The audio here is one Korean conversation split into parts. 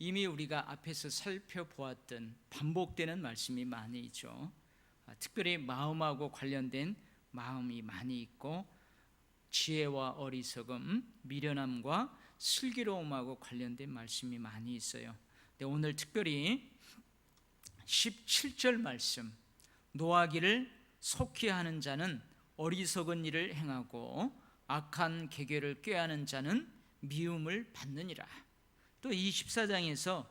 이미 우리가 앞에서 살펴보았던 반복되는 말씀이 많이 있죠. 특별히 마음하고 관련된 마음이 많이 있고, 지혜와 어리석음, 미련함과 슬기로움하고 관련된 말씀이 많이 있어요. 근데 오늘 특별히 17절 말씀, 노하기를 속히 하는 자는 어리석은 일을 행하고 악한 계계를 꾀하는 자는 미움을 받느니라. 또 24장에서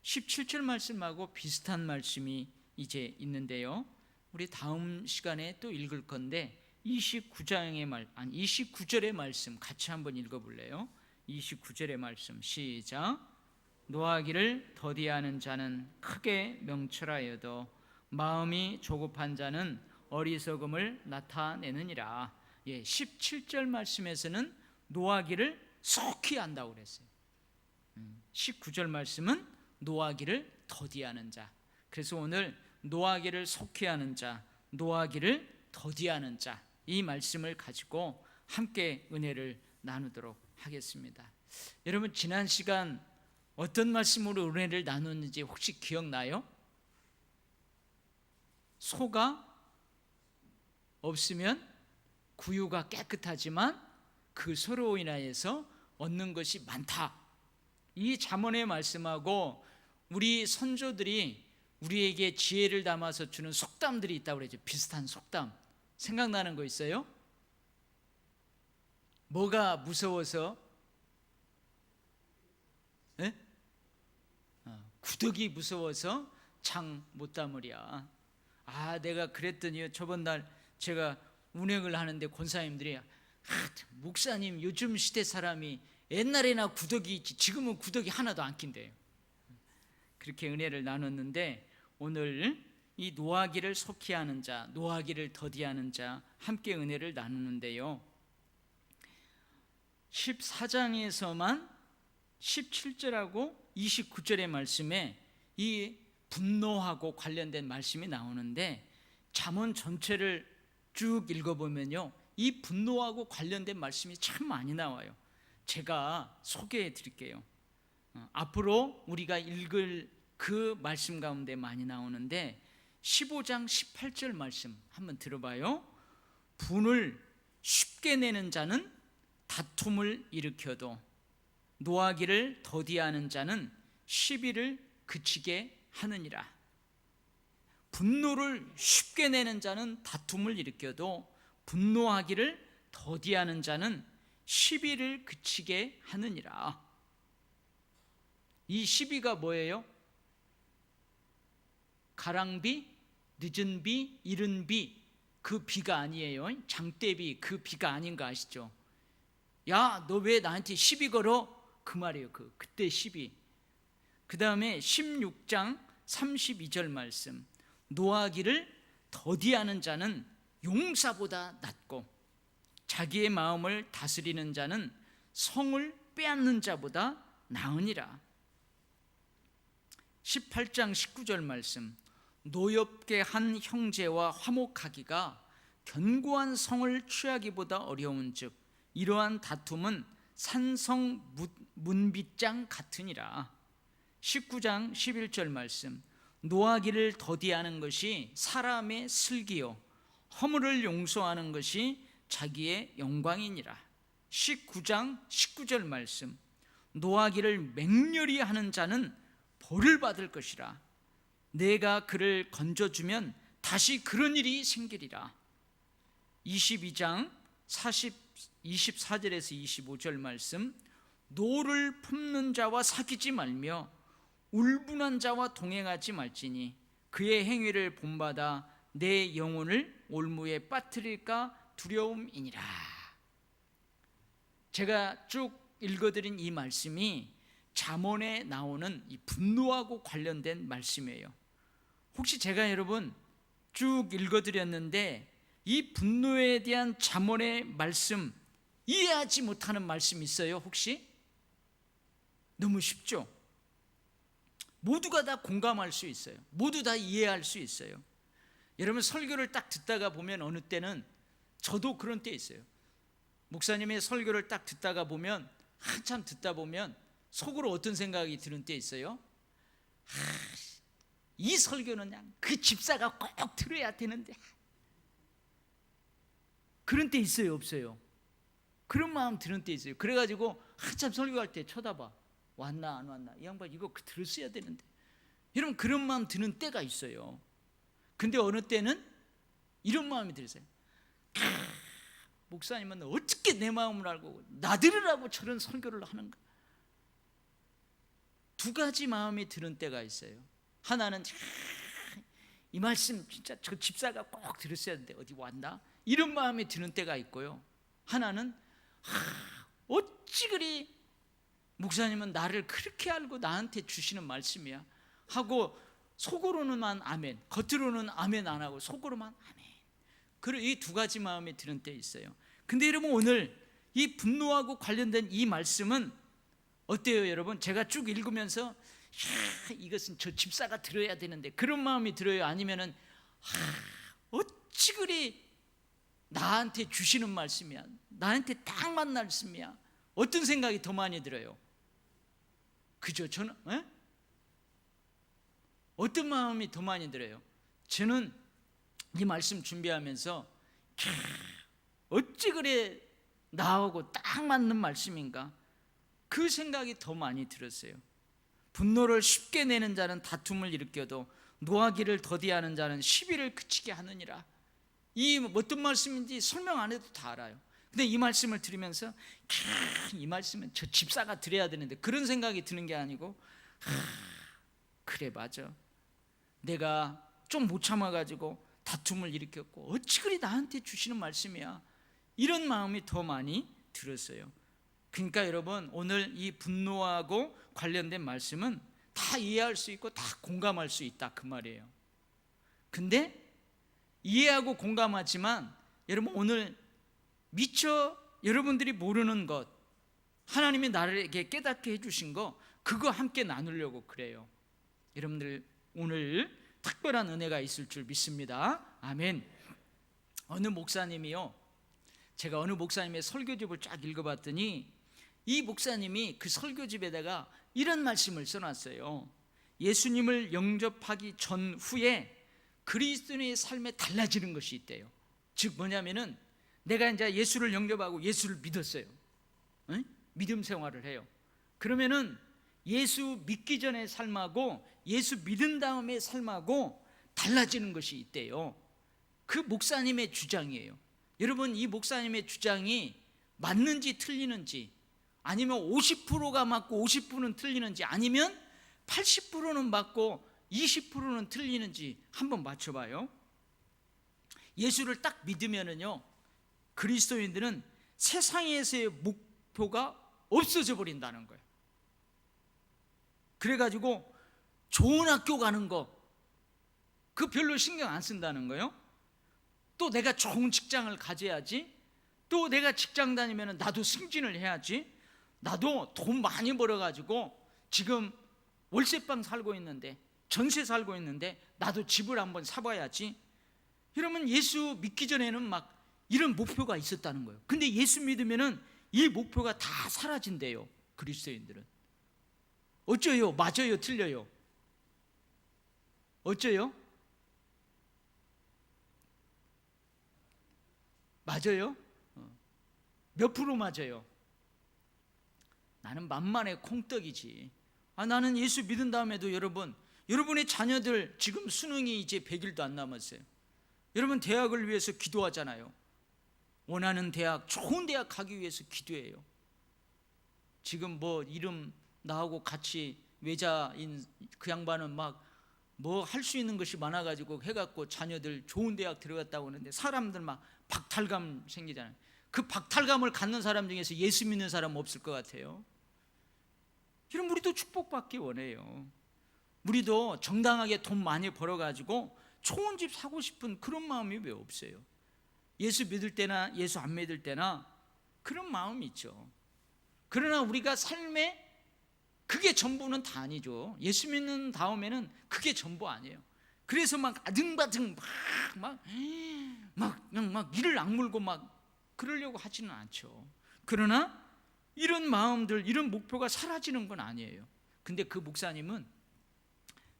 17절 말씀하고 비슷한 말씀이 이제 있는데요, 우리 다음 시간에 또 읽을 건데 29절의 말씀 같이 한번 읽어볼래요? 29절의 말씀 시작. 노하기를 더디하는 자는 크게 명철하여도 마음이 조급한 자는 어리석음을 나타내느니라. 17절 말씀에서는 노하기를 속히 한다고 그랬어요. 19절 말씀은 노하기를 더디하는 자. 그래서 오늘 노하기를 속히 하는 자, 노하기를 더디하는 자, 이 말씀을 가지고 함께 은혜를 나누도록 하겠습니다. 여러분, 지난 시간 어떤 말씀으로 은혜를 나눴는지 혹시 기억나요? 소가 없으면 구유가 깨끗하지만 그 소로 인하여서 얻는 것이 많다. 이 잠언의 말씀하고 우리 선조들이 우리에게 지혜를 담아서 주는 속담들이 있다고 그러죠. 비슷한 속담 생각나는 거 있어요? 뭐가 무서워서? 구더기 무서워서 장 못 담으랴. 내가 그랬더니 저번 날 제가 운행을 하는데 권사님들이 목사님, 요즘 시대 사람이 옛날에나 구더기 있지 지금은 구더기 하나도 안 낀대요. 그렇게 은혜를 나눴는데, 오늘 이 노하기를 속히 하는 자, 노하기를 더디하는 자 함께 은혜를 나누는데요, 14장에서만 17절하고 29절의 말씀에 이 분노하고 관련된 말씀이 나오는데, 잠언 전체를 쭉 읽어보면요, 이 분노하고 관련된 말씀이 참 많이 나와요. 제가 소개해 드릴게요. 앞으로 우리가 읽을 그 말씀 가운데 많이 나오는데, 15장 18절 말씀 한번 들어봐요. 분을 쉽게 내는 자는 다툼을 일으켜도 노하기를 더디하는 자는 시비를 그치게 하느니라. 분노를 쉽게 내는 자는 다툼을 일으켜도 분노하기를 더디하는 자는 시비를 그치게 하느니라. 이 시비가 뭐예요? 가랑비, 늦은 비, 이른 비, 그 비가 아니에요. 장대비, 그 비가 아닌 거 아시죠? 야, 너 왜 나한테 시비 걸어? 그 말이에요. 그때 시비. 그 다음에 16장 32절 말씀, 노하기를 더디하는 자는 용사보다 낫고 자기의 마음을 다스리는 자는 성을 빼앗는 자보다 나으니라. 18장 19절 말씀, 노엽게 한 형제와 화목하기가 견고한 성을 취하기보다 어려운즉 이러한 다툼은 산성 문빗장 같으니라. 19장 11절 말씀, 노하기를 더디하는 것이 사람의 슬기요 허물을 용서하는 것이 자기의 영광이니라. 19장 19절 말씀, 노하기를 맹렬히 하는 자는 벌을 받을 것이라. 내가 그를 건져주면 다시 그런 일이 생기리라. 22장 24절에서 25절 말씀, 노를 품는 자와 사귀지 말며 울분한 자와 동행하지 말지니 그의 행위를 본받아 내 영혼을 올무에 빠뜨릴까 두려움이니라. 제가 쭉 읽어드린 이 말씀이 잠언에 나오는 이 분노하고 관련된 말씀이에요. 혹시 제가 여러분 쭉 읽어드렸는데 이 분노에 대한 잠언의 말씀 이해하지 못하는 말씀 있어요? 혹시? 너무 쉽죠? 모두가 다 공감할 수 있어요. 모두 다 이해할 수 있어요. 여러분, 설교를 딱 듣다가 보면 어느 때는, 저도 그런 때 있어요. 목사님의 설교를 딱 듣다가 보면, 한참 듣다 보면 속으로 어떤 생각이 드는 때 있어요? 이 설교는 그냥 그 집사가 꼭 들어야 되는데. 그런 때 있어요, 없어요? 그런 마음 드는 때 있어요. 그래가지고 한참 설교할 때 쳐다봐. 왔나 안 왔나? 이 양반 이거 들었어야 되는데. 여러분, 그런 마음 드는 때가 있어요. 근데 어느 때는 이런 마음이 들었어요. 목사님은 어떻게 내 마음을 알고 나들으라고 저런 설교를 하는가? 두 가지 마음이 드는 때가 있어요. 하나는 이 말씀 진짜 저 집사가 꼭 들었어야 되는데 어디 왔나? 이런 마음이 드는 때가 있고요. 하나는 어찌 그리 목사님은 나를 그렇게 알고 나한테 주시는 말씀이야 하고 속으로는만 아멘, 겉으로는 아멘 안 하고 속으로만 아멘. 그리고 이 두 가지 마음이 드는 때 있어요. 근데 여러분, 오늘 이 분노하고 관련된 이 말씀은 어때요, 여러분? 제가 쭉 읽으면서 이것은 저 집사가 들어야 되는데 그런 마음이 들어요? 아니면은 어찌 그리 나한테 주시는 말씀이야, 나한테 딱 맞는 말씀이야, 어떤 생각이 더 많이 들어요? 그죠? 저는 어떤 마음이 더 많이 들어요? 저는 이 말씀 준비하면서 어찌 그래 나하고 딱 맞는 말씀인가, 그 생각이 더 많이 들었어요. 분노를 쉽게 내는 자는 다툼을 일으켜도 노하기를 더디하는 자는 시비를 그치게 하느니라. 이 어떤 말씀인지 설명 안 해도 다 알아요. 근데 이 말씀을 들으면서 이 말씀은 저 집사가 들어야 되는데 그런 생각이 드는 게 아니고 그래 맞아, 내가 좀 못 참아가지고 다툼을 일으켰고 어찌 그리 나한테 주시는 말씀이야, 이런 마음이 더 많이 들었어요. 그러니까 여러분, 오늘 이 분노하고 관련된 말씀은 다 이해할 수 있고 다 공감할 수 있다, 그 말이에요. 근데 이해하고 공감하지만 여러분, 오늘 미처 여러분들이 모르는 것, 하나님이 나에게 깨닫게 해주신 거, 그거 함께 나누려고 그래요. 여러분들 오늘 특별한 은혜가 있을 줄 믿습니다. 아멘. 어느 목사님이요, 제가 어느 목사님의 설교집을 쫙 읽어봤더니 이 목사님이 그 설교집에다가 이런 말씀을 써놨어요. 예수님을 영접하기 전후에 그리스도인의 삶에 달라지는 것이 있대요. 즉 뭐냐면은 내가 이제 예수를 영접하고 예수를 믿었어요. 믿음 생활을 해요. 그러면은 예수 믿기 전의 삶하고 예수 믿은 다음의 삶하고 달라지는 것이 있대요. 그 목사님의 주장이에요. 여러분, 이 목사님의 주장이 맞는지 틀리는지, 아니면 50%가 맞고 50%는 틀리는지, 아니면 80%는 맞고 20%는 틀리는지 한번 맞춰봐요. 예수를 딱 믿으면은요, 그리스도인들은 세상에서의 목표가 없어져 버린다는 거예요. 그래가지고 좋은 학교 가는 거, 그 별로 신경 안 쓴다는 거예요. 또 내가 좋은 직장을 가져야지, 또 내가 직장 다니면 나도 승진을 해야지, 나도 돈 많이 벌어가지고 지금 월세방 살고 있는데, 전세 살고 있는데 나도 집을 한번 사봐야지. 이러면 예수 믿기 전에는 막 이런 목표가 있었다는 거예요. 근데 예수 믿으면은 이 목표가 다 사라진대요, 그리스도인들은. 어쩌요? 맞아요? 틀려요? 어쩌요? 맞아요? 몇 프로 맞아요? 나는 만만의 콩떡이지. 나는 예수 믿은 다음에도 여러분의 자녀들 지금 수능이 이제 100일도 안 남았어요. 여러분 대학을 위해서 기도하잖아요. 원하는 대학, 좋은 대학 가기 위해서 기도해요. 지금 뭐 이름 나하고 같이 외자인 그 양반은 막 뭐 할 수 있는 것이 많아가지고 해갖고 자녀들 좋은 대학 들어갔다고 하는데 사람들 막 박탈감 생기잖아요. 그 박탈감을 갖는 사람 중에서 예수 믿는 사람 없을 것 같아요. 여러분, 우리도 축복받기 원해요. 우리도 정당하게 돈 많이 벌어가지고 좋은 집 사고 싶은 그런 마음이 왜 없어요? 예수 믿을 때나 예수 안 믿을 때나 그런 마음이 있죠. 그러나 우리가 삶에 그게 전부는 다 아니죠. 예수 믿는 다음에는 그게 전부 아니에요. 그래서 막 아등바등 막 이를 악물고 막 그러려고 하지는 않죠. 그러나 이런 마음들, 이런 목표가 사라지는 건 아니에요. 근데 그 목사님은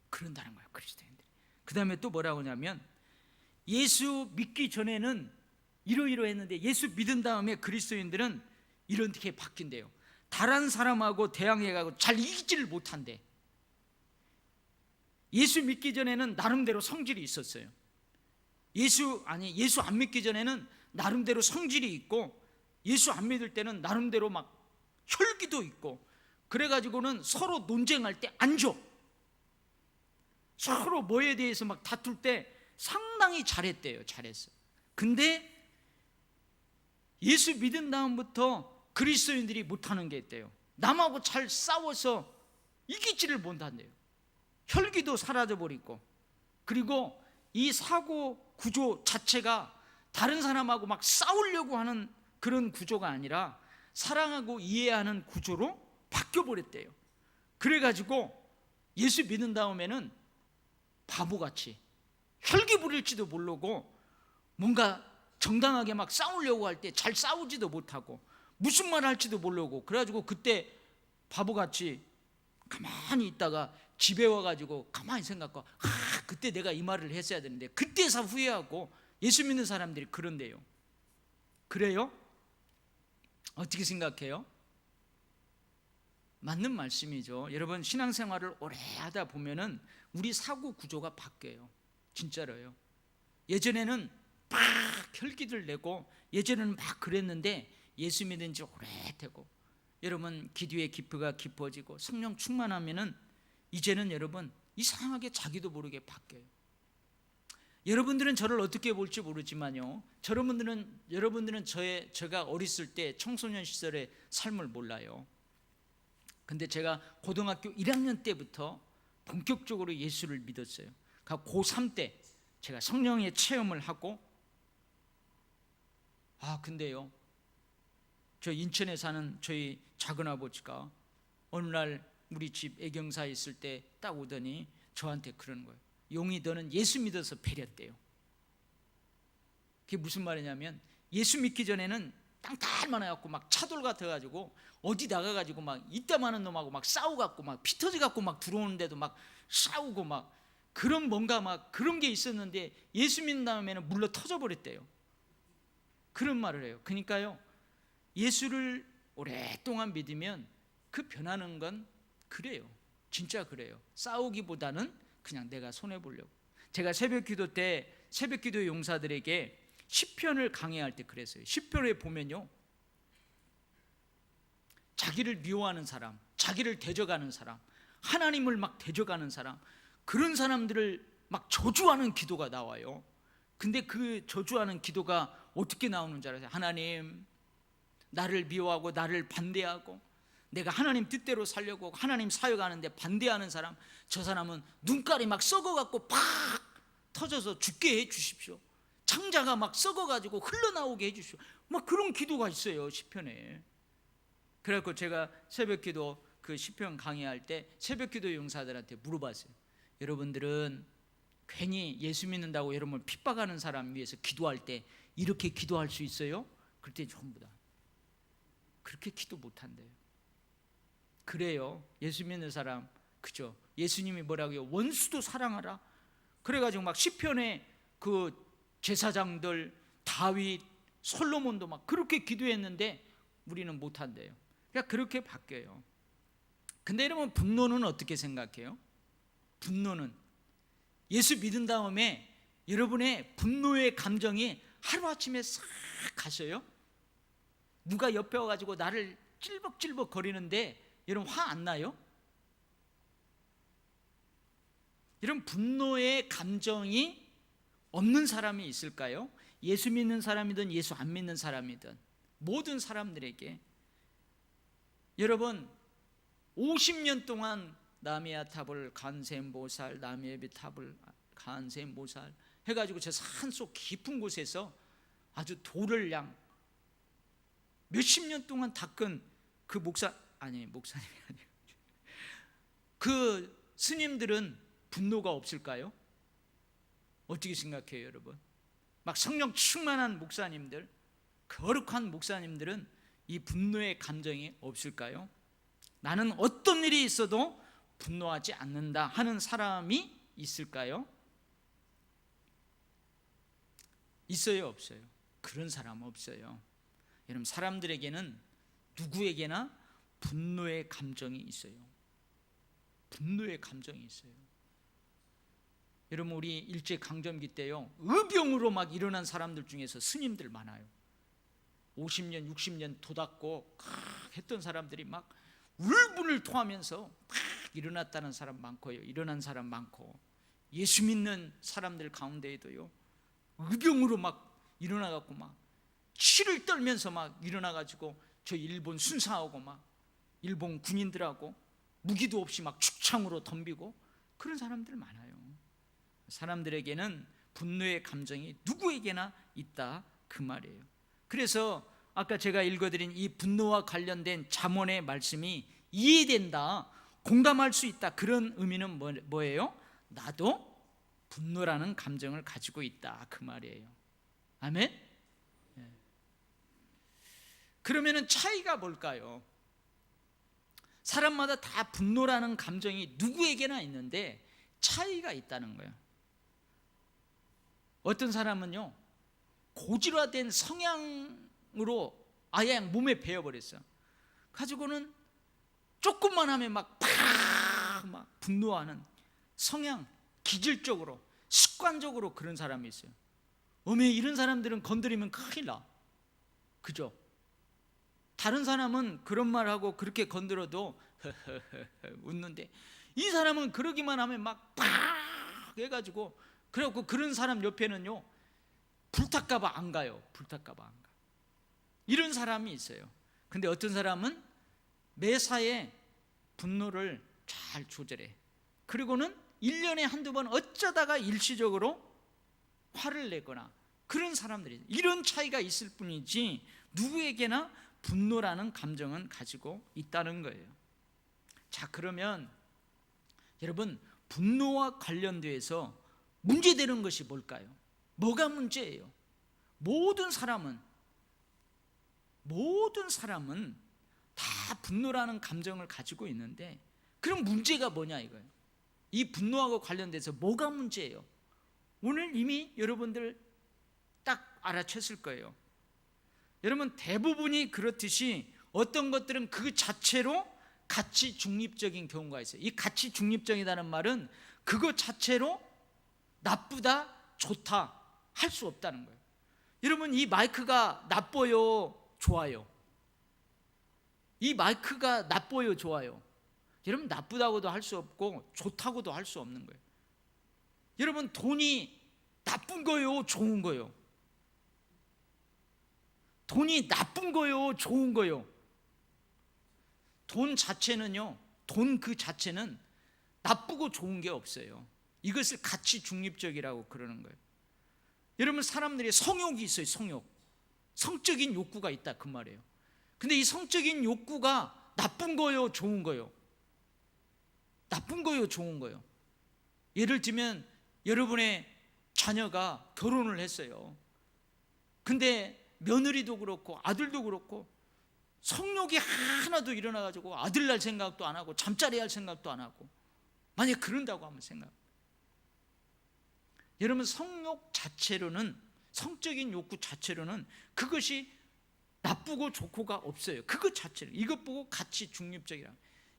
그런다는 거예요, 그리스도인들이. 그 다음에 또 뭐라고 하냐면, 예수 믿기 전에는 이러이러했는데 예수 믿은 다음에 그리스도인들은 이렇게 바뀐대요. 다른 사람하고 대항해가고 잘 이기지를 못한대. 예수 믿기 전에는 나름대로 성질이 있었어요. 예수 안 믿기 전에는 나름대로 성질이 있고, 예수 안 믿을 때는 나름대로 막 혈기도 있고, 그래가지고는 서로 논쟁할 때 안 줘. 서로 뭐에 대해서 막 다툴 때 상당히 잘했대요. 잘했어. 근데 예수 믿은 다음부터 그리스도인들이 못하는 게 있대요. 남하고 잘 싸워서 이기지를 못한대요. 혈기도 사라져버리고, 그리고 이 사고 구조 자체가 다른 사람하고 막 싸우려고 하는 그런 구조가 아니라 사랑하고 이해하는 구조로 바뀌어버렸대요. 그래가지고 예수 믿은 다음에는 바보같이 혈기 부릴지도 모르고, 뭔가 정당하게 막 싸우려고 할 때 잘 싸우지도 못하고 무슨 말 할지도 모르고, 그래가지고 그때 바보같이 가만히 있다가 집에 와가지고 가만히 생각하고, 그때 내가 이 말을 했어야 되는데, 그때서 후회하고. 예수 믿는 사람들이 그런데요. 그래요? 어떻게 생각해요? 맞는 말씀이죠. 여러분, 신앙생활을 오래 하다 보면은 우리 사고 구조가 바뀌어요. 진짜로요. 예전에는 막 혈기를 내고, 예전에는 막 그랬는데 예수 믿은 지 오래되고, 여러분 기도의 깊이가 깊어지고 성령 충만하면은 이제는 여러분 이상하게 자기도 모르게 바뀌어요. 여러분들은 저를 어떻게 볼지 모르지만요, 여러분들은 제가 어렸을 때 청소년 시절의 삶을 몰라요. 근데 제가 고등학교 1학년 때부터 본격적으로 예수를 믿었어요. 고3 때 제가 성령의 체험을 하고, 근데요, 저 인천에 사는 저희 작은아버지가 어느 날 우리 집 애경사에 있을 때 딱 오더니 저한테 그러는 거예요. 용이, 너는 예수 믿어서 배렸대요. 그게 무슨 말이냐면, 예수 믿기 전에는 땅딸만 해갖고 막 차돌 같아가지고 어디 나가가지고 막 이따만한 놈하고 막 싸우갖고 막 피 터져갖고 막 들어오는데도 막 싸우고 막 그런 뭔가 막 그런 게 있었는데, 예수 믿는 다음에는 물러 터져버렸대요. 그런 말을 해요. 그러니까요, 예수를 오랫동안 믿으면 그 변하는 건 그래요. 진짜 그래요. 싸우기보다는 그냥 내가 손해보려고. 제가 새벽기도 때 새벽기도 용사들에게 시편을 강해할 때 그랬어요. 시편에 보면요, 자기를 미워하는 사람, 자기를 대적하는 사람, 하나님을 막 대적하는 사람, 그런 사람들을 막 저주하는 기도가 나와요. 근데 그 저주하는 기도가 어떻게 나오는 줄 알아요? 하나님, 나를 미워하고 나를 반대하고 내가 하나님 뜻대로 살려고 하나님 사역하는데 반대하는 사람, 저 사람은 눈깔이 막 썩어갖고 팍 터져서 죽게 해주십시오. 창자가 막 썩어가지고 흘러나오게 해주십시오. 막 그런 기도가 있어요, 시편에. 그래갖고 제가 새벽기도 그 시편 강의할 때 새벽기도 용사들한테 물어봤어요. 여러분들은 괜히 예수 믿는다고 여러분을 핍박하는 사람 위해서 기도할 때 이렇게 기도할 수 있어요? 그랬더니 전부 다 그렇게 기도 못한대요. 그래요, 예수 믿는 사람, 그죠? 예수님이 뭐라고요? 원수도 사랑하라. 그래가지고 막 시편에 그 제사장들, 다윗, 솔로몬도 막 그렇게 기도했는데 우리는 못한대요. 그러니까 그렇게 바뀌어요. 근데 여러분, 분노는 어떻게 생각해요? 분노는 예수 믿은 다음에 여러분의 분노의 감정이 하루아침에 싹 가셔요? 누가 옆에 와가지고 나를 찔벅찔벅 거리는데 여러분 화 안 나요? 여러분, 분노의 감정이 없는 사람이 있을까요? 예수 믿는 사람이든 예수 안 믿는 사람이든 모든 사람들에게. 여러분, 50년 동안 나미아탑을 간센보살, 나미에비탑을 간센보살 해가지고 저 산속 깊은 곳에서 아주 돌을 양 몇십 년 동안 닦은 그 목사님이 아니에요. 그 스님들은 분노가 없을까요? 어떻게 생각해요, 여러분? 막 성령 충만한 목사님들, 거룩한 목사님들은 이 분노의 감정이 없을까요? 나는 어떤 일이 있어도 분노하지 않는다 하는 사람이 있을까요? 있어요, 없어요? 그런 사람 없어요. 여러분, 사람들에게는 누구에게나 분노의 감정이 있어요. 분노의 감정이 있어요. 여러분, 우리 일제강점기 때요, 의병으로 막 일어난 사람들 중에서 스님들 많아요. 50년 60년 도닦고 했던 사람들이 막 울분을 토하면서 막 일어났다는 사람 많고요. 일어난 사람 많고, 예수 믿는 사람들 가운데에도요, 의병으로 막 일어나갖고 막 치를 떨면서 막 일어나가지고 저 일본 순사하고 막 일본 군인들하고 무기도 없이 막 축창으로 덤비고 그런 사람들 많아요. 사람들에게는 분노의 감정이 누구에게나 있다, 그 말이에요. 그래서 아까 제가 읽어드린 이 분노와 관련된 잠언의 말씀이 이해된다, 공감할 수 있다, 그런 의미는 뭐예요? 나도 분노라는 감정을 가지고 있다, 그 말이에요. 아멘? 그러면은 차이가 뭘까요? 사람마다 다 분노라는 감정이 누구에게나 있는데 차이가 있다는 거예요. 어떤 사람은요, 고질화된 성향으로 아예 몸에 배어버렸어요. 가지고는 조금만 하면 막 분노하는 성향, 기질적으로 습관적으로 그런 사람이 있어요. 이런 사람들은 건드리면 큰일 나, 그죠? 다른 사람은 그런 말하고 그렇게 건드려도 웃는데, 이 사람은 그러기만 하면 막 해가지고, 그래갖고 그런 사람 옆에는요, 불탈까봐 안 가요. 불탈까봐 안 가. 이런 사람이 있어요. 근데 어떤 사람은 매사에 분노를 잘 조절해. 그리고는 1년에 한두 번 어쩌다가 일시적으로 화를 내거나 그런 사람들이, 이런 차이가 있을 뿐이지 누구에게나 분노라는 감정은 가지고 있다는 거예요. 자, 그러면 여러분, 분노와 관련돼서 문제되는 것이 뭘까요? 뭐가 문제예요? 모든 사람은 다 분노라는 감정을 가지고 있는데, 그럼 문제가 뭐냐 이거예요. 이 분노하고 관련돼서 뭐가 문제예요? 오늘 이미 여러분들 딱 알아챘을 거예요. 여러분, 대부분이 그렇듯이 어떤 것들은 그 자체로 가치 중립적인 경우가 있어요. 이 가치 중립적이라는 말은 그것 자체로 나쁘다, 좋다 할 수 없다는 거예요. 여러분, 이 마이크가 나빠요, 좋아요? 이 마이크가 나빠요, 좋아요? 여러분, 나쁘다고도 할 수 없고 좋다고도 할 수 없는 거예요. 여러분, 돈이 나쁜 거요, 좋은 거요? 돈이 나쁜 거요, 좋은 거요? 돈 자체는요, 돈 그 자체는 나쁘고 좋은 게 없어요. 이것을 가치 중립적이라고 그러는 거예요. 여러분, 사람들이 성욕이 있어요. 성적인 욕구가 있다, 그 말이에요. 근데 이 성적인 욕구가 나쁜 거요, 좋은 거요? 나쁜 거요, 좋은 거요? 예를 들면 여러분의 자녀가 결혼을 했어요. 근데 며느리도 그렇고 아들도 그렇고 성욕이 하나도 일어나가지고 아들 낳을 생각도 안 하고 잠자리 할 생각도 안 하고, 만약 그런다고 하면 여러분, 성욕 자체로는, 성적인 욕구 자체로는 그것이 나쁘고 좋고가 없어요. 그것 자체로, 이것 보고 가치 중립적이라,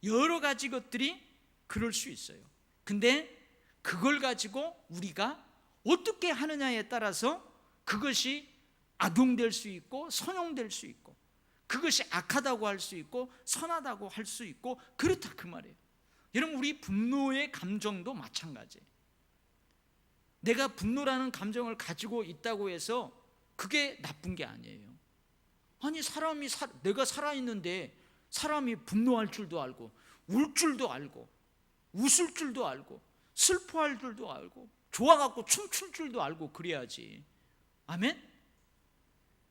여러 가지 것들이 그럴 수 있어요. 근데 그걸 가지고 우리가 어떻게 하느냐에 따라서 그것이 악용될 수 있고 선용될 수 있고, 그것이 악하다고 할 수 있고 선하다고 할 수 있고, 그렇다, 그 말이에요. 여러분, 우리 분노의 감정도 마찬가지예요. 내가 분노라는 감정을 가지고 있다고 해서 그게 나쁜 게 아니에요. 아니, 내가 살아있는데 사람이 분노할 줄도 알고 울 줄도 알고 웃을 줄도 알고 슬퍼할 줄도 알고 좋아갖고 춤출 줄도 알고 그래야지. 아멘?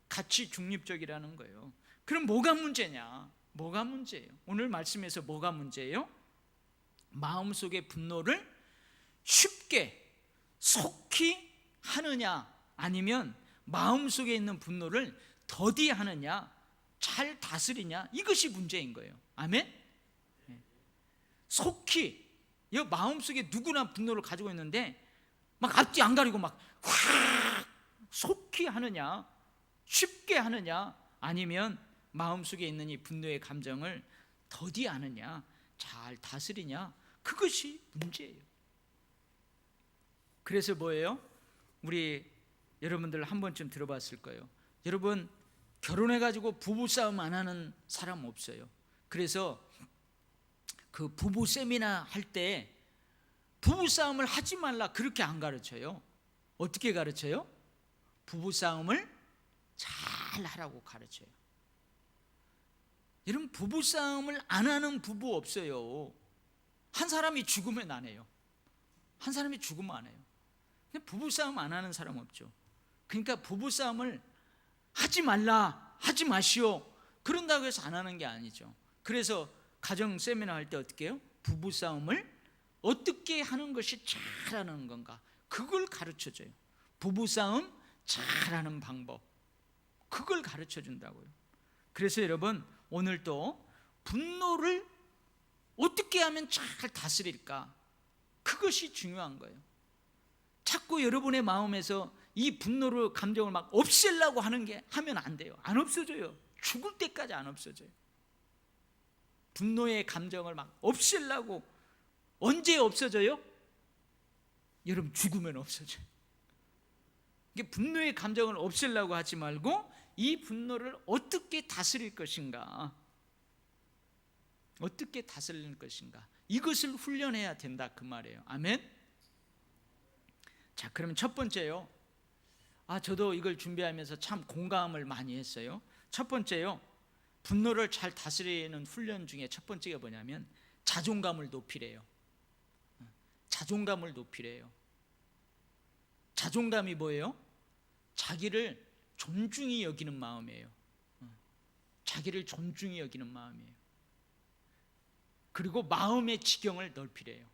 가치 중립적이라는 거예요. 그럼 뭐가 문제냐? 뭐가 문제예요? 오늘 말씀에서 뭐가 문제예요? 마음속의 분노를 쉽게 속히 하느냐, 아니면 마음속에 있는 분노를 더디하느냐, 잘 다스리냐? 이것이 문제인 거예요. 아멘? 속히 이 마음속에 누구나 분노를 가지고 있는데 막 앞뒤 안 가리고 막 확 속히 하느냐, 쉽게 하느냐, 아니면 마음속에 있는 이 분노의 감정을 더디하느냐, 잘 다스리냐, 그것이 문제예요. 그래서 뭐예요? 우리 여러분들 한 번쯤 들어봤을 거예요. 여러분, 결혼해가지고 부부싸움 안 하는 사람 없어요. 그래서 그 부부 세미나 할 때 부부싸움을 하지 말라 그렇게 안 가르쳐요. 어떻게 가르쳐요? 부부싸움을 잘 하라고 가르쳐요. 여러분, 부부싸움을 안 하는 부부 없어요. 한 사람이 죽으면 안 해요. 한 사람이 죽으면 안 해요. 근데 부부싸움 안 하는 사람 없죠. 그러니까 부부싸움을 하지 말라, 하지 마시오, 그런다고 해서 안 하는 게 아니죠. 그래서 가정 세미나 할 때 어떻게 해요? 부부싸움을 어떻게 하는 것이 잘하는 건가, 그걸 가르쳐줘요. 부부싸움 잘하는 방법, 그걸 가르쳐 준다고요. 그래서 여러분, 오늘도 분노를 어떻게 하면 잘 다스릴까, 그것이 중요한 거예요. 자꾸 여러분의 마음에서 이 분노를, 감정을 막 없애려고 하면 안 돼요. 안 없어져요. 죽을 때까지 안 없어져요. 분노의 감정을 막 없애려고, 언제 없어져요? 여러분, 죽으면 없어져요. 이게 분노의 감정을 없애려고 하지 말고 이 분노를 어떻게 다스릴 것인가, 어떻게 다스릴 것인가, 이것을 훈련해야 된다, 그 말이에요. 아멘. 자, 그러면 첫 번째요. 저도 이걸 준비하면서 참 공감을 많이 했어요. 첫 번째요, 분노를 잘 다스리는 훈련 중에 첫 번째가 뭐냐면 자존감을 높이래요. 자존감을 높이래요. 자존감이 뭐예요? 자기를 존중히 여기는 마음이에요. 자기를 존중히 여기는 마음이에요. 그리고 마음의 지경을 넓히래요.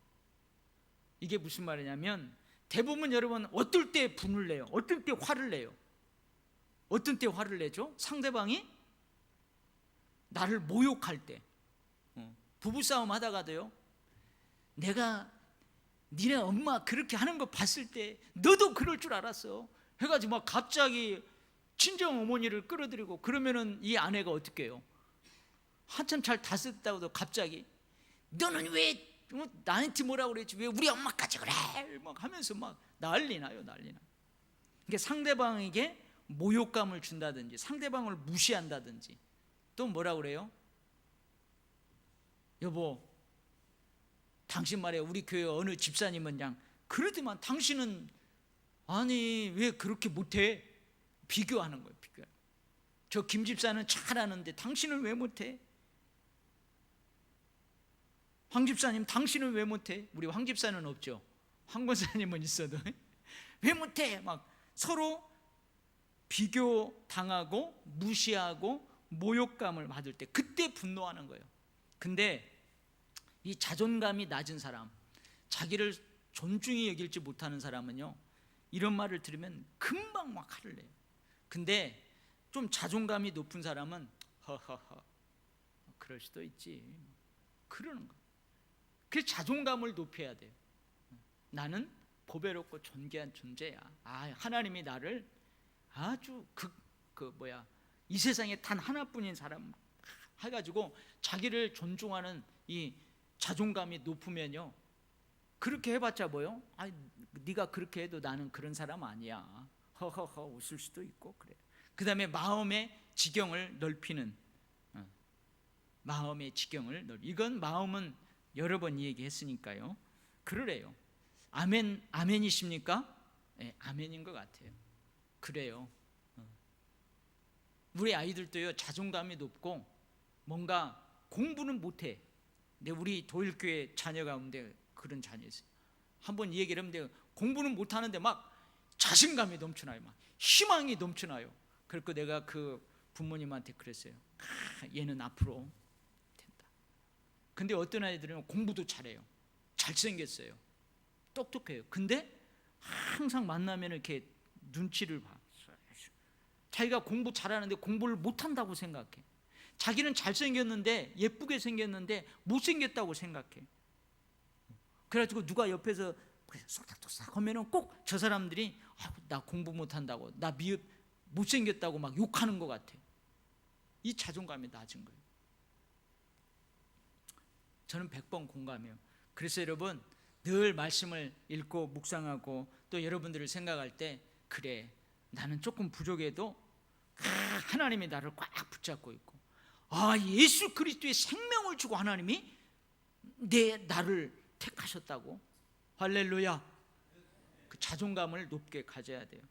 이게 무슨 말이냐면, 대부분 여러분 어떨 때 분을 내요? 어떨 때 화를 내요? 어떤 때 화를 내죠? 상대방이 나를 모욕할 때. 부부싸움 하다가도요, 내가 니네 엄마 그렇게 하는 거 봤을 때 너도 그럴 줄 알았어 해가지고 막 갑자기 친정 어머니를 끌어들이고, 그러면은 이 아내가 어떻게 해요? 한참 잘 다스렸다고도 갑자기 너는 왜 나한테 뭐라고 그랬지, 왜 우리 엄마까지 그래, 막 하면서 막 난리 나요. 그러니까 상대방에게 모욕감을 준다든지, 상대방을 무시한다든지, 또 뭐라고 그래요? 여보, 당신 말이야, 우리 교회 어느 집사님은 그냥 그러더만 당신은 아니 왜 그렇게 못해? 비교하는 거예요. 저 김 집사는 잘하는데 당신은 왜 못해? 황 집사님, 당신은 왜 못해? 우리 황 집사는 없죠. 황 권사님은 있어도 왜 못해? 막 서로 비교당하고 무시하고 모욕감을 받을 때, 그때 분노하는 거예요. 근데 이 자존감이 낮은 사람, 자기를 존중히 여길지 못하는 사람은요, 이런 말을 들으면 금방 막 화를 내요. 근데 좀 자존감이 높은 사람은 허허허 그럴 수도 있지, 그러는 거예요. 그래서 자존감을 높여야 돼요. 나는 보배롭고 존귀한 존재야. 하나님이 나를 아주 이 세상에 단 하나뿐인 사람 해가지고 자기를 존중하는 이 자존감이 높으면요, 그렇게 해봤자 뭐요? 네가 그렇게 해도 나는 그런 사람 아니야. 허허허 웃을 수도 있고 그래. 그 다음에 마음의 지경을 넓히는, 마음의 지경을 이건 마음은 여러 번 얘기했으니까요. 그러래요. 아멘이십니까? 네, 아멘인 것 같아요. 그래요. 우리 아이들도요, 자존감이 높고 뭔가 공부는 못해. 근데 우리 도일교회 자녀 가운데 그런 자녀 있어요. 한번 얘기를 하면 공부는 못하는데 막 자신감이 넘쳐나요. 막 희망이 넘쳐나요. 그래서 내가 그 부모님한테 그랬어요. 얘는 앞으로 된다. 근데 어떤 아이들은 공부도 잘해요. 잘생겼어요. 똑똑해요. 근데 항상 만나면 이렇게 눈치를 봐. 자기가 공부 잘하는데 공부를 못한다고 생각해. 자기는 잘생겼는데, 예쁘게 생겼는데 못생겼다고 생각해. 그래가지고 누가 옆에서 쏙닥쏙닥 하면은 꼭 저 사람들이 나 공부 못한다고, 나 못생겼다고 막 욕하는 것 같아. 이 자존감이 낮은 거예요. 저는 100번 공감해요. 그래서 여러분, 늘 말씀을 읽고 묵상하고 또 여러분들을 생각할 때, 그래, 나는 조금 부족해도 하나님이 나를 꽉 붙잡고 있고, 예수 그리스도의 생명을 주고 하나님이 나를 택하셨다고. 할렐루야. 그 자존감을 높게 가져야 돼요.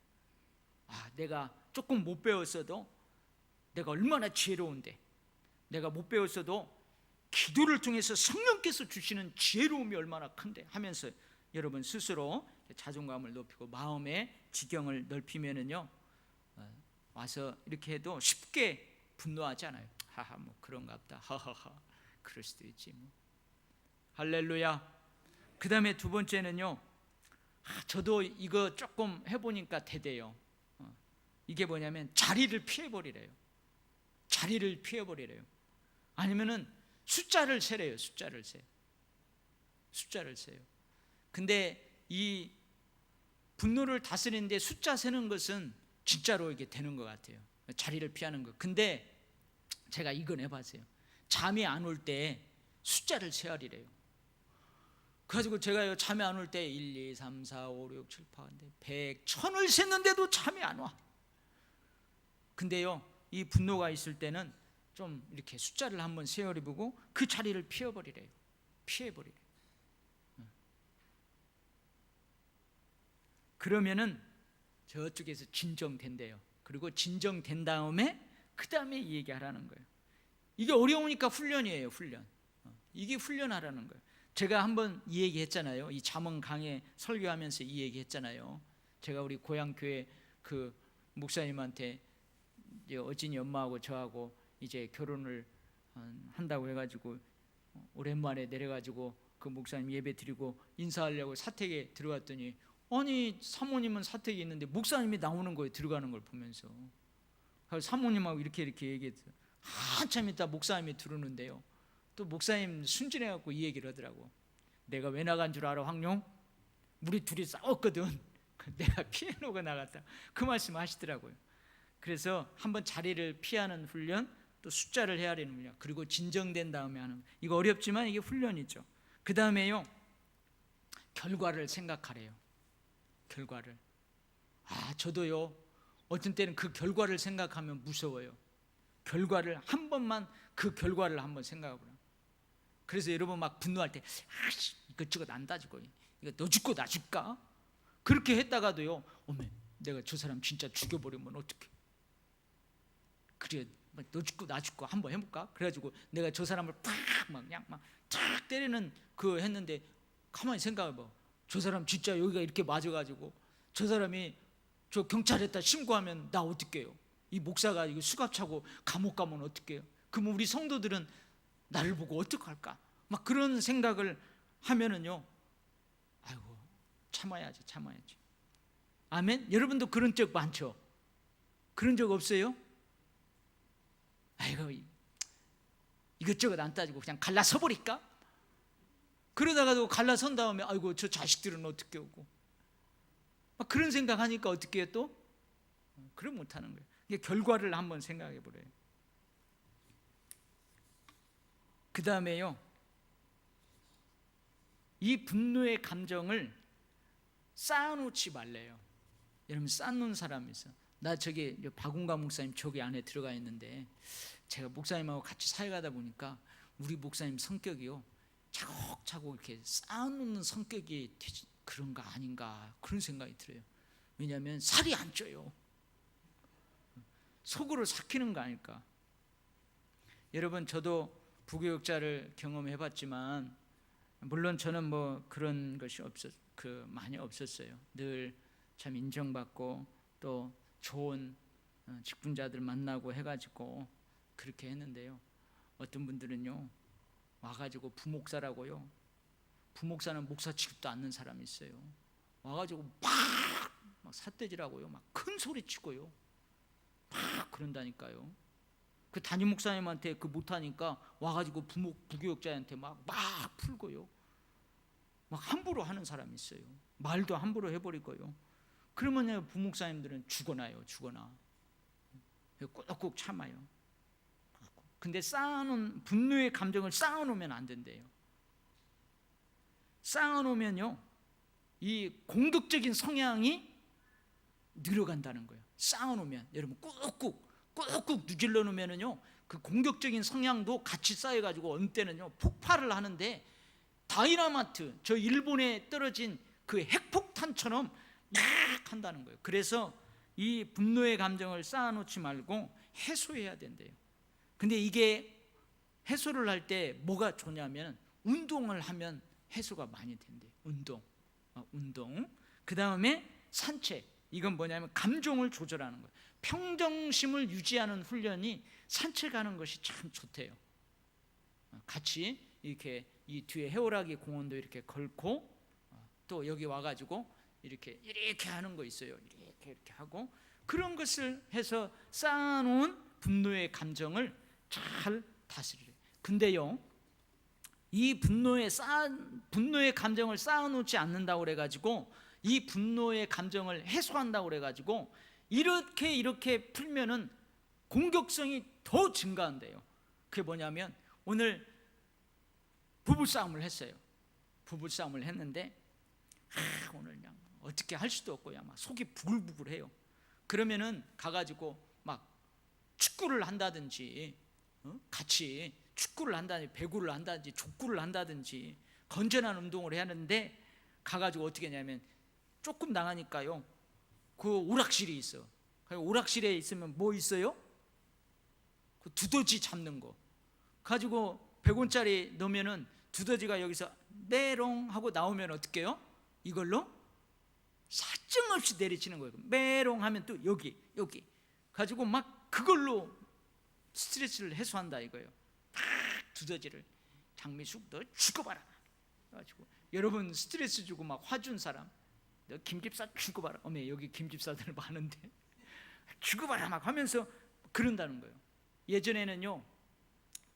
내가 조금 못 배웠어도, 내가 얼마나 지혜로운데, 내가 못 배웠어도 기도를 통해서 성령께서 주시는 지혜로움이 얼마나 큰데 하면서 여러분 스스로 자존감을 높이고 마음의 지경을 넓히면은요, 와서 이렇게 해도 쉽게 분노하지 않아요. 하하, 뭐 그런가 보다, 하하하, 그럴 수도 있지 뭐. 할렐루야. 그 다음에 두 번째는요, 저도 이거 조금 해보니까 대대요. 이게 뭐냐면 자리를 피해버리래요. 자리를 피해버리래요. 아니면은 숫자를 세래요. 숫자를 세요. 근데 이 분노를 다스리는데 숫자 세는 것은 진짜로 이게 되는 것 같아요. 자리를 피하는 것. 근데 제가 이건 해봤어요. 잠이 안 올 때 숫자를 세하리래요. 그래가지고 제가 잠이 안 올 때 1, 2, 3, 4, 5, 6, 7, 8, 100, 1000을 셌는데도 잠이 안 와. 근데요, 이 분노가 있을 때는 좀 이렇게 숫자를 한번 세어리보고 그 자리를 피해버리래요. 피해버리래요. 그러면은 저쪽에서 진정된대요. 그리고 진정된 다음에 그 다음에 이 얘기하라는 거예요. 이게 어려우니까 훈련이에요. 훈련. 이게 훈련하라는 거예요. 제가 한번 이 얘기 했잖아요. 이 잠언 강해 설교하면서 이 얘기 했잖아요. 제가 우리 고향교회 그 목사님한테 이제 어진이 엄마하고 저하고 이제 결혼을 한다고 해가지고 오랜만에 내려가지고 그 목사님 예배 드리고 인사하려고 사택에 들어갔더니, 아니 사모님은 사택에 있는데 목사님이 나오는 거예요. 들어가는 걸 보면서. 그래서 사모님하고 이렇게 얘기했어요. 한참 있다 목사님이 들어오는데요, 또 목사님 순진해갖고 이 얘기를 하더라고. 내가 왜 나간 줄 알아, 황룡? 우리 둘이 싸웠거든. 내가 피해놓고 나갔다. 그 말씀 하시더라고요. 그래서 한번 자리를 피하는 훈련, 또 숫자를 헤아리는 훈련, 그리고 진정된 다음에 하는, 이거 어렵지만 이게 훈련이죠. 그 다음에요, 결과를 생각하래요. 결과를. 저도요, 어떤 때는 그 결과를 생각하면 무서워요. 결과를 한 번만, 그 결과를 한번 생각해보라. 그래서 여러분 막 분노할 때, 이것저것 안 따지고, 이거 너 죽고 나 죽까? 그렇게 했다가도요, 내가 저 사람 진짜 죽여버리면 어떡해? 그래, 너 죽고 나 죽고 한번 해볼까? 그래가지고 내가 저 사람을 그냥 탁 때리는 그 했는데, 가만히 생각해봐. 저 사람 진짜 여기가 이렇게 맞아가지고 저 사람이 저 경찰에다 신고하면 나 어떡해요? 이 목사가 이거 수갑 차고 감옥 가면 어떡해요? 그럼 우리 성도들은 나를 보고 어떡할까? 막 그런 생각을 하면은요, 아이고 참아야지. 아멘. 여러분도 그런 적 많죠? 그런 적 없어요? 아이고 이것저것 안 따지고 그냥 갈라서 버릴까? 그러다가도 갈라선 다음에 아이고 저 자식들은 어떻게 오고, 막 그런 생각하니까 어떻게 해요 또? 그럼 못하는 거예요. 이게 결과를 한번 생각해 보래요. 그 다음에요, 이 분노의 감정을 쌓아놓지 말래요. 여러분 쌓는 사람이 있어요. 나 저기 박운가 목사님 저기 안에 들어가 있는데, 제가 목사님하고 같이 사역하다 보니까 우리 목사님 성격이요, 차곡차곡 이렇게 쌓아놓는 성격이 그런가 아닌가 그런 생각이 들어요. 왜냐하면 살이 안 쪄요. 속으로 삭히는 거 아닐까. 여러분 저도 부교육자를 경험해봤지만, 물론 저는 뭐 그런 것이 많이 없었어요. 늘 참 인정받고 또 좋은 직분자들 만나고 해가지고 그렇게 했는데요, 어떤 분들은요 와가지고 부목사라고요, 부목사는 목사 취급도 않는 사람이 있어요. 와가지고 막 삿대질하고요, 막 큰 소리 치고요, 막 그런다니까요. 그 담임 목사님한테 그 못하니까 와가지고 부교육자한테 막 풀고요. 막 함부로 하는 사람이 있어요. 말도 함부로 해버리고요. 그러면 부목사님들은 죽어나요. 꾹꾹 참아요. 근데 쌓아놓은 분노의 감정을 쌓아놓으면 안 된대요. 쌓아놓으면요, 이 공격적인 성향이 늘어간다는 거예요. 쌓아놓으면, 여러분 꾹꾹 누질러 놓으면요, 그 공격적인 성향도 같이 쌓여가지고 어느 때는요 폭발을 하는데, 다이나마트, 저 일본에 떨어진 그 핵폭탄처럼 약 한다는 거예요. 그래서 이 분노의 감정을 쌓아놓지 말고 해소해야 된대요. 근데 이게 해소를 할 때 뭐가 좋냐면 운동을 하면 해소가 많이 된대요. 운동. 그 다음에 산책. 이건 뭐냐면 감정을 조절하는 거예요. 평정심을 유지하는 훈련이 산책하는 것이 참 좋대요. 같이 이렇게 이 뒤에 해오라기 공원도 이렇게 걸고, 또 여기 와가지고 이렇게 하는 거 있어요. 이렇게 하고, 그런 것을 해서 쌓아놓은 분노의 감정을 잘 다스리래요. 근데요, 이 분노의 감정을 쌓아놓지 않는다고 그래가지고, 이 분노의 감정을 해소한다고 그래가지고 이렇게 풀면은 공격성이 더 증가한대요. 그게 뭐냐면, 오늘 부부싸움을 했어요. 부부싸움을 했는데 오늘 그냥 어떻게 할 수도 없고 막 속이 부글부글해요. 그러면은 가가지고 막 축구를 한다든지, 같이 축구를 한다든지, 배구를 한다든지, 족구를 한다든지 건전한 운동을 해야 하는데, 가가지고 어떻게 하냐면 조금 나가니까요, 그 오락실이 있어. 오락실에 있으면 뭐 있어요? 그 두더지 잡는 거 가지고 100원짜리 넣으면은 두더지가 여기서 메롱 하고 나오면 어떻게 해요? 이걸로 사정없이 내리치는 거예요. 메롱 하면 또 여기 가지고 막 그걸로 스트레스를 해소한다 이거예요. 딱 두더지를, 장미숙 너 죽어봐라 가지고, 여러분 스트레스 주고 막 화준 사람, 너 김집사 죽어봐라. 어메, 여기 김집사들 많은데 죽어봐라 막 하면서 그런다는 거예요. 예전에는요,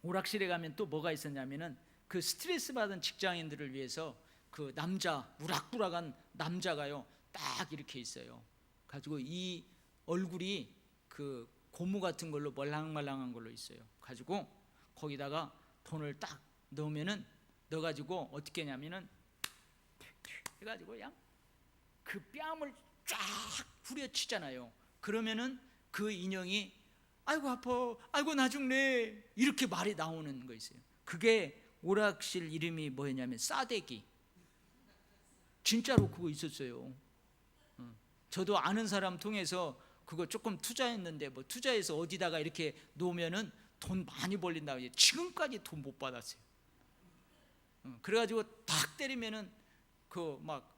오락실에 가면 또 뭐가 있었냐면은, 그 스트레스 받은 직장인들을 위해서 그 남자, 우락부락한 남자가요 딱 이렇게 있어요. 가지고 이 얼굴이 그 고무 같은 걸로 말랑말랑한 걸로 있어요. 가지고 거기다가 돈을 딱 넣어가지고 어떻게 하냐면은 해가지고 그냥 그 뺨을 쫙 후려치잖아요. 그러면은 그 인형이 아이고 아파, 아이고 나 죽네, 이렇게 말이 나오는 거 있어요. 그게 오락실 이름이 뭐였냐면 싸대기. 진짜로 그거 있었어요. 저도 아는 사람 통해서 그거 조금 투자했는데, 뭐 투자해서 어디다가 이렇게 놓으면은 돈 많이 벌린다고. 지금까지 돈 못 받았어요. 그래가지고 딱 때리면은 그 막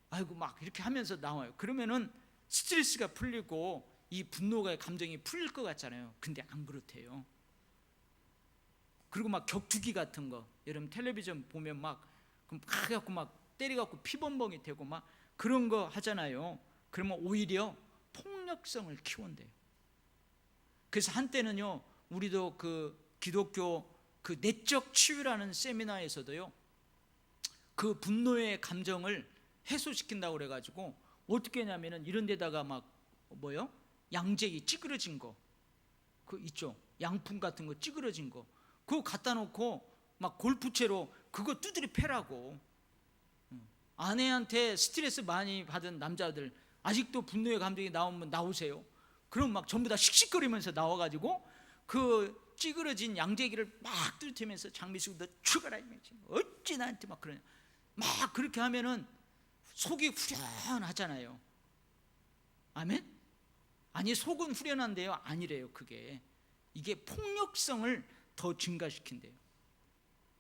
아이고 막 이렇게 하면서 나와요. 그러면은 스트레스가 풀리고 이 분노가 감정이 풀릴 것 같잖아요. 근데 안 그렇대요. 그리고 막 격투기 같은 거, 여러분 텔레비전 보면 막 해갖고 막 때려갖고 피범벅이 되고 막 그런 거 하잖아요. 그러면 오히려 폭력성을 키운대요. 그래서 한때는요, 우리도 그 기독교 그 내적 치유라는 세미나에서도요, 그 분노의 감정을 해소시킨다고 그래가지고 어떻게 하냐면은 이런 데다가 막 뭐요? 양재기 찌그러진 거, 그 있죠? 양품 같은 거 찌그러진 거, 그거 갖다 놓고 막 골프채로 그거 두드려 패라고. 아내한테 스트레스 많이 받은 남자들, 아직도 분노의 감정이 나오면 나오세요. 그럼 막 전부 다 씩씩거리면서 나와가지고 그 찌그러진 양재기를 막 뚫으면서 장미숙 너 죽어라, 어찌 나한테 막 그러냐, 막 그렇게 하면은 속이 후련하잖아요. 아멘? 아니, 속은 후련한데요, 아니래요. 그게 이게 폭력성을 더 증가시킨대요.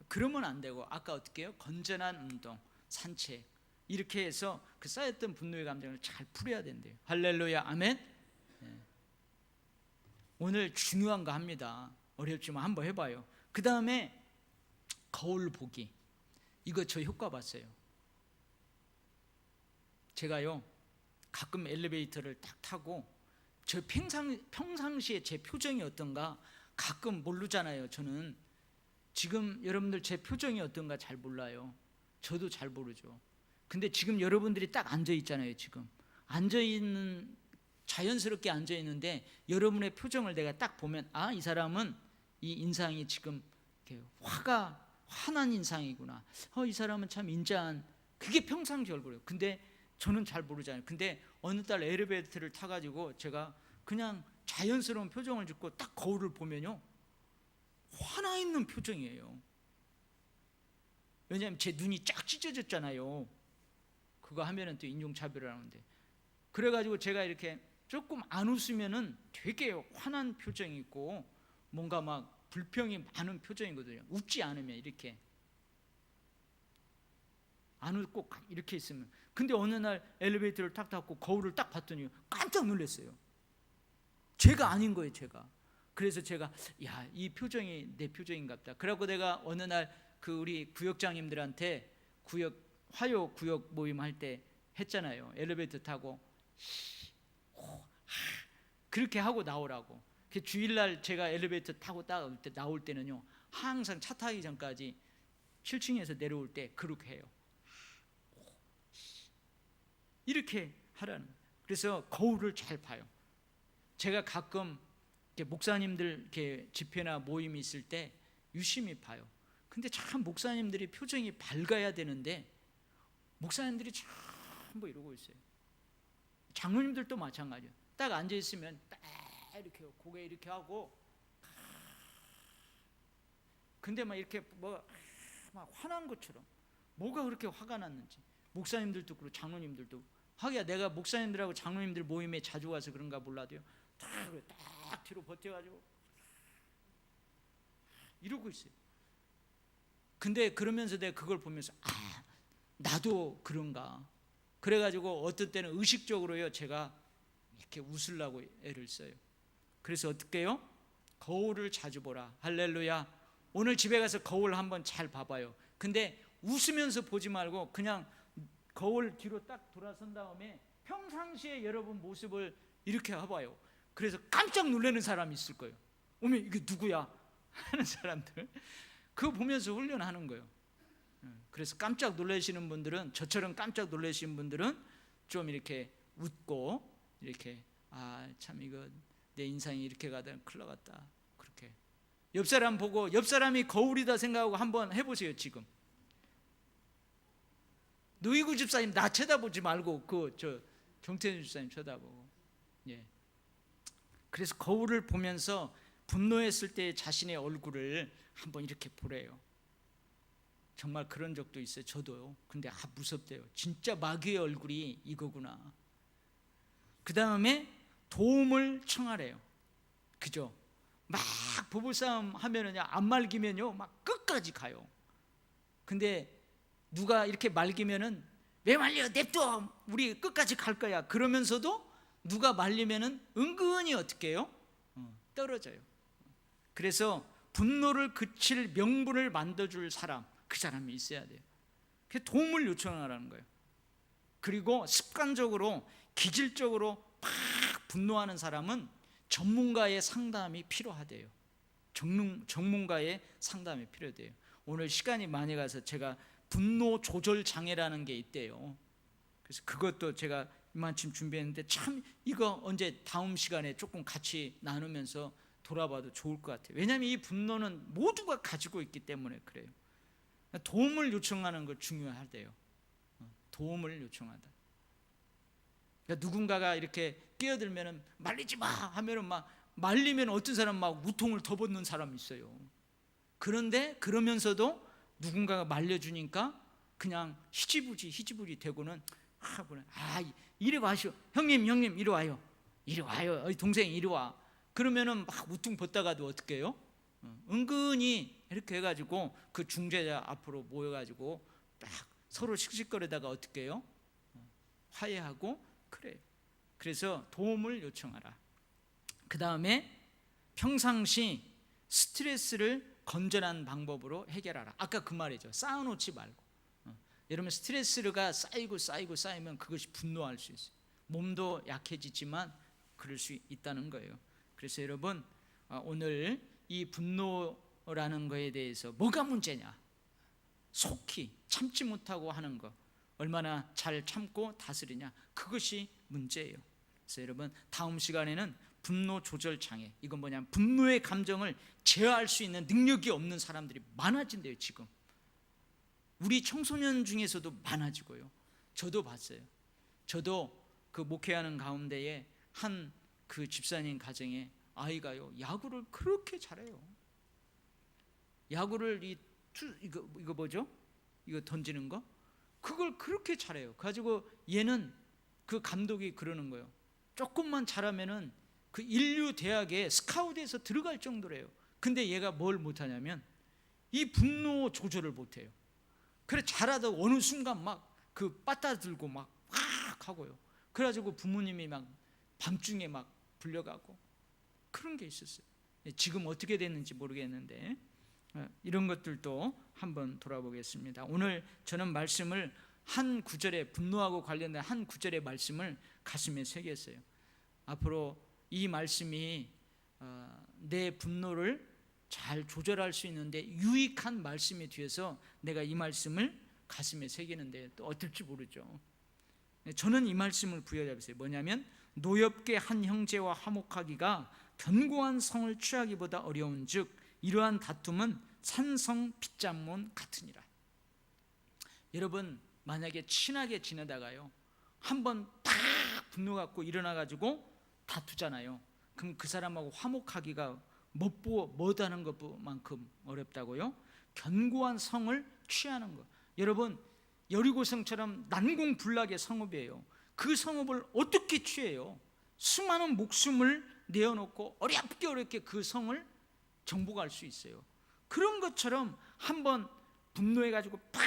그러면 안 되고, 아까 어떻게 해요? 건전한 운동, 산책, 이렇게 해서 그 쌓였던 분노의 감정을 잘 풀어야 된대요. 할렐루야, 아멘. 오늘 중요한 거 합니다. 어렵지만 한번 해봐요. 그 다음에 거울 보기, 이거 저 효과 봤어요. 제가요 가끔 엘리베이터를 딱 타고 저 평상시에 제 표정이 어떤가 가끔 모르잖아요. 저는 지금 여러분들 제 표정이 어떤가 잘 몰라요. 저도 잘 모르죠. 근데 지금 여러분들이 딱 앉아 있잖아요. 지금 앉아 있는, 자연스럽게 앉아 있는데 여러분의 표정을 내가 딱 보면, 아, 이 사람은 이 인상이 지금 이렇게 화난 인상이구나. 이 사람은 참 인자한, 그게 평상시 얼굴이에요. 근데 저는 잘 모르잖아요. 근데 어느 날 엘리베이터를 타가지고 제가 그냥 자연스러운 표정을 짓고 딱 거울을 보면요, 화나 있는 표정이에요. 왜냐하면 제 눈이 쫙 찢어졌잖아요. 그거 하면은 또 인종차별을 하는데. 그래가지고 제가 이렇게 조금 안 웃으면은 되게 화난 표정이 있고 뭔가 막 불평이 많은 표정이거든요. 웃지 않으면 이렇게 안 웃고 이렇게 있으면. 근데 어느 날 엘리베이터를 탁 닫고 거울을 딱 봤더니 깜짝 놀랐어요. 제가 아닌 거예요, 제가. 그래서 제가, 야, 이 표정이 내 표정인가 보다. 그래갖고 내가 어느 날 그 우리 구역장님들한테 화요 구역 모임 할 때 했잖아요. 엘리베이터 타고 그렇게 하고 나오라고. 주일날 제가 엘리베이터 타고 나올 때는요, 항상 차 타기 전까지 7층에서 내려올 때 그렇게 해요. 이렇게 하라는 거예요. 그래서 거울을 잘 봐요. 제가 가끔 목사님들 이렇게 집회나 모임이 있을 때 유심히 봐요. 근데 참 목사님들이 표정이 밝아야 되는데 목사님들이 전부 이러고 있어요. 장로님들도 마찬가지예요. 딱 앉아 있으면 딱 이렇게 고개 이렇게 하고, 근데 막 이렇게 막 화난 것처럼, 뭐가 그렇게 화가 났는지. 목사님들도 그렇고 장로님들도. 하기야 내가 목사님들하고 장로님들 모임에 자주 와서 그런가 몰라도요, 딱 뒤로 버텨가지고 이러고 있어요. 근데 그러면서 내가 그걸 보면서, 아, 나도 그런가. 그래가지고 어떤 때는 의식적으로요, 제가 이렇게 웃으려고 애를 써요. 그래서 어떻게 해요? 거울을 자주 보라. 할렐루야. 오늘 집에 가서 거울 한번 잘 봐봐요. 근데 웃으면서 보지 말고 그냥 거울 뒤로 딱 돌아선 다음에 평상시에 여러분 모습을 이렇게 해봐요. 그래서 깜짝 놀라는 사람이 있을 거예요. 어머, 이게 누구야? 하는 사람들, 그거 보면서 훈련하는 거예요. 그래서 깜짝 놀라시는 분들은, 저처럼 깜짝 놀라시는 분들은 좀 이렇게 웃고 이렇게, 아, 참 이거 내 인상이 이렇게 가다 큰일 나갔다. 그렇게 옆 사람 보고, 옆 사람이 거울이다 생각하고 한번 해보세요. 지금 노이구 집사님 나 쳐다보지 말고 저 정태준 집사님 쳐다보고. 예. 그래서 거울을 보면서 분노했을 때 자신의 얼굴을 한번 이렇게 보래요. 정말 그런 적도 있어요. 저도요. 근데 무섭대요. 진짜 마귀의 얼굴이 이거구나. 그 다음에 도움을 청하래요. 그죠? 막 부부싸움 하면은요, 안 말기면요 막 끝까지 가요. 근데 누가 이렇게 말기면은, 왜 말려? 냅둬, 우리 끝까지 갈 거야. 그러면서도 누가 말리면은 은근히 어떻게 해요? 떨어져요. 그래서 분노를 그칠 명분을 만들어줄 사람, 그 사람이 있어야 돼요. 그래서 도움을 요청하라는 거예요. 그리고 습관적으로 기질적으로 막 분노하는 사람은 전문가의 상담이 필요하대요. 전문가의 상담이 필요해요. 오늘 시간이 많이 가서 제가 분노 조절 장애라는 게 있대요. 그래서 그것도 제가 이만큼 준비했는데, 참 이거 언제 다음 시간에 조금 같이 나누면서 돌아봐도 좋을 것 같아요. 왜냐하면 이 분노는 모두가 가지고 있기 때문에 그래요. 도움을 요청하는 거 중요하대요. 도움을 요청하다. 그러니까 누군가가 이렇게 끼어들면은 말리지 마 하면은 막 말리면 어떤 사람 막 우통을 덮어놓는 사람이 있어요. 그런데 그러면서도 누군가가 말려주니까 그냥 희지부지 되고는, 이리 와시오. 형님 이리 와요. 이리 와요. 동생 이리 와. 그러면은 막 우퉁 벗다가도 어떻게 해요? 은근히 이렇게 해가지고 그 중재자 앞으로 모여가지고 딱 서로 씩씩거리다가 어떻게 해요? 화해하고 그래요. 그래서 도움을 요청하라. 그 다음에 평상시 스트레스를 건전한 방법으로 해결하라. 아까 그 말이죠. 쌓아놓지 말고. 여러분, 스트레스가 쌓이면 그것이 분노할 수 있어요. 몸도 약해지지만 그럴 수 있다는 거예요. 그래서 여러분, 오늘 이 분노라는 거에 대해서 뭐가 문제냐? 속히 참지 못하고 하는 거, 얼마나 잘 참고 다스리냐, 그것이 문제예요. 그래서 여러분, 다음 시간에는 분노 조절 장애, 이건 뭐냐면 분노의 감정을 제어할 수 있는 능력이 없는 사람들이 많아진대요. 지금 우리 청소년 중에서도 많아지고요. 저도 봤어요. 저도 그 목회하는 가운데에 한 그 집사님 가정에 아이가요, 야구를 그렇게 잘해요. 야구를 이거 뭐죠? 이거 던지는 거? 그걸 그렇게 잘해요. 가지고 얘는 그 감독이 그러는 거예요. 조금만 잘하면은 그 인류 대학에 스카우트에서 들어갈 정도래요. 근데 얘가 뭘 못하냐면 이 분노 조절을 못해요. 그래 잘하다 어느 순간 막 그 빠따들고 막 확 하고요. 그래가지고 부모님이 막 밤중에 막 불려가고 그런 게 있었어요. 지금 어떻게 됐는지 모르겠는데 이런 것들도 한번 돌아보겠습니다. 오늘 저는 말씀을 한 구절에, 분노하고 관련된 한 구절의 말씀을 가슴에 새겼어요. 앞으로 이 말씀이 내 분노를 잘 조절할 수 있는데 유익한 말씀이 되어서 내가 이 말씀을 가슴에 새기는데 또 어떨지 모르죠. 저는 이 말씀을 부여잡았어요. 뭐냐면 노엽게 한 형제와 화목하기가 견고한 성을 취하기보다 어려운즉 이러한 다툼은 산성 빗잔문 같으니라. 여러분, 만약에 친하게 지내다가요 한번 팍 분노 갖고 일어나 가지고 다투잖아요. 그럼 그 사람하고 화목하기가 못하는 것만큼 어렵다고요? 견고한 성을 취하는 것. 여러분, 여리고성처럼 난공불락의 성읍이에요. 그 성읍을 어떻게 취해요? 수많은 목숨을 내어놓고 어렵게 그 성을 정복할 수 있어요. 그런 것처럼 한번 분노해가지고 팍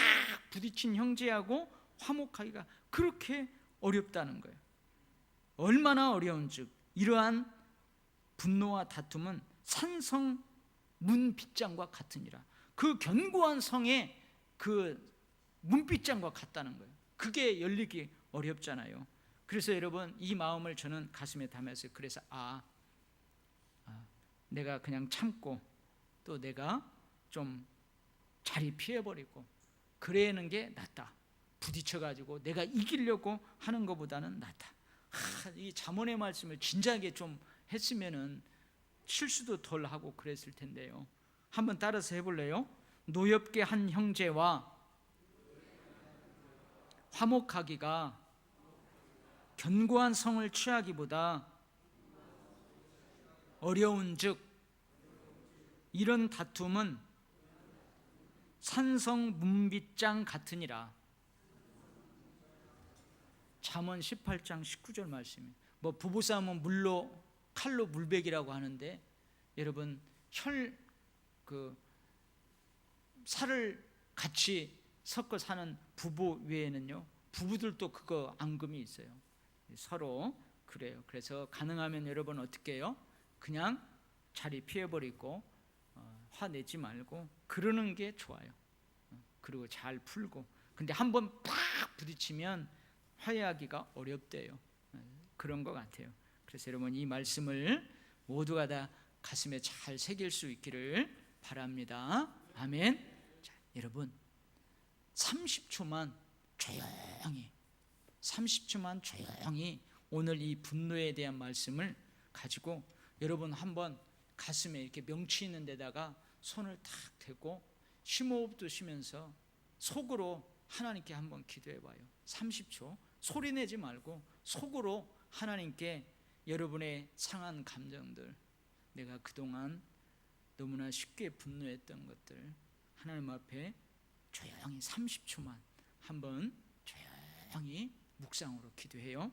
부딪힌 형제하고 화목하기가 그렇게 어렵다는 거예요. 얼마나 어려운즉 이러한 분노와 다툼은 산성 문빗장과 같으니라. 그 견고한 성의 그 문빗장과 같다는 거예요. 그게 열리기 어렵잖아요. 그래서 여러분, 이 마음을 저는 가슴에 담았어요. 그래서 내가 그냥 참고 또 내가 좀 자리 피해버리고 그러는 게 낫다. 부딪혀가지고 내가 이기려고 하는 것보다는 낫다. 이 잠언의 말씀을 진지하게 좀 했으면은 실수도 덜 하고 그랬을 텐데요. 한번 따라서 해볼래요? 노엽게 한 형제와 화목하기가 견고한 성을 취하기보다 어려운즉 이런 다툼은 산성 문빗장 같으니라. 잠언 18장 19절 말씀이에요. 뭐 부부싸움은 칼로 물베기라고 하는데 여러분, 살을 같이 섞어 사는 부부 외에는요, 부부들도 그거 앙금이 있어요. 서로 그래요. 그래서 가능하면 여러분 어떻게 해요? 그냥 자리 피해버리고 화내지 말고 그러는 게 좋아요. 그리고 잘 풀고. 근데 한번 팍 부딪히면 화해하기가 어렵대요. 그런 것 같아요. 그래서 여러분, 이 말씀을 모두가 다 가슴에 잘 새길 수 있기를 바랍니다. 아멘. 자, 여러분 30초만 조용히 오늘 이 분노에 대한 말씀을 가지고 여러분 한번 가슴에 이렇게 명치 있는 데다가 손을 탁 대고 심호흡도 쉬면서 속으로 하나님께 한번 기도해 봐요. 30초 소리 내지 말고 속으로 하나님께 여러분의 상한 감정들, 내가 그동안 너무나 쉽게 분노했던 것들 하나님 앞에 조용히 30초만 한번 조용히 묵상으로 기도해요.